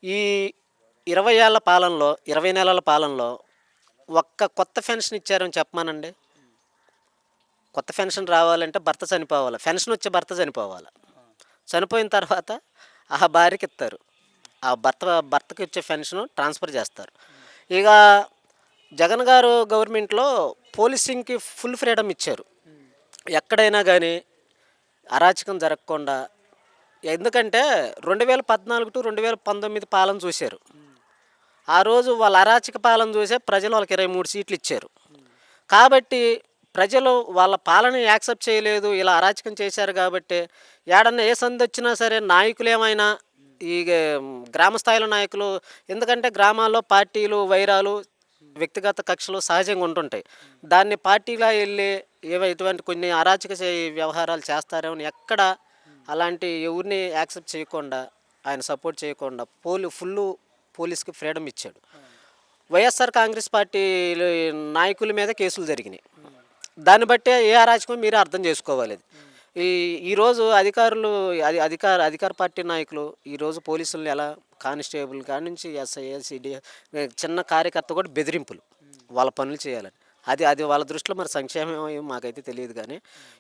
ఈ 20 ఏళ్ల పాలనలో, 20 నెలల పాలనలో ఒక్క కొత్త పెన్షన్ ఇచ్చారని చెప్పమానండి. కొత్త పెన్షన్ రావాలంటే భర్త చనిపోవాలి. పెన్షన్ వచ్చే భర్త చనిపోవాలి. చనిపోయిన తర్వాత ఆ భార్యకిత్తారు. ఆ భర్తకి వచ్చే పెన్షన్ ట్రాన్స్ఫర్ చేస్తారు. ఇక జగన్ గారు గవర్నమెంట్‌లో పోలీసింగ్‌కి ఫుల్ ఫ్రీడమ్ ఇచ్చారు. ఎక్కడైనా గానీ అరాచకం జరగకుండా. ఎందుకంటే 2014-2019 పాలన చూశారు. ఆ రోజు వాళ్ళ అరాచక పాలన చూసే ప్రజలు వాళ్ళకి 23 సీట్లు ఇచ్చారు. కాబట్టి ప్రజలు వాళ్ళ పాలన యాక్సెప్ట్ చేయలేదు. ఇలా అరాచకం చేశారు కాబట్టి ఏడన్నా ఏ సందొచ్చినా సరే నాయకులేమైనా ఈ గ్రామ స్థాయిలో నాయకులు, ఎందుకంటే గ్రామాల్లో పార్టీలు, వైరాలు, వ్యక్తిగత కక్షలు సహజంగా ఉంటుంటాయి. దాన్ని పార్టీలా ఎళ్ళి ఇటువంటి కొన్ని అరాచక వ్యవహారాలు చేస్తారేమో అని ఎక్కడ అలాంటి ఎవరిని యాక్సెప్ట్ చేయకుండా, ఆయన సపోర్ట్ చేయకుండా ఫుల్లు పోలీస్‌కి ఫ్రీడమ్ ఇచ్చాడు. వైఎస్ఆర్ కాంగ్రెస్ పార్టీ నాయకుల మీద కేసులు జరిగినాయి. దాన్ని బట్టే ఏ అరాచకమో మీరే అర్థం చేసుకోవాలి అది. ఈ ఈరోజు అధికారులు అధికార పార్టీ నాయకులు ఈరోజు పోలీసుల్ని ఎలా కానిస్టేబుల్ కాడ నుంచి ఎస్ఐ, సిడి చిన్న కార్యకర్త కూడా బెదిరింపులు. వాళ్ళ పనులు చేయాలని. అది అది వాళ్ళ దృష్టిలో మరి సంక్షేమం ఏమో మాకైతే తెలియదు గానీ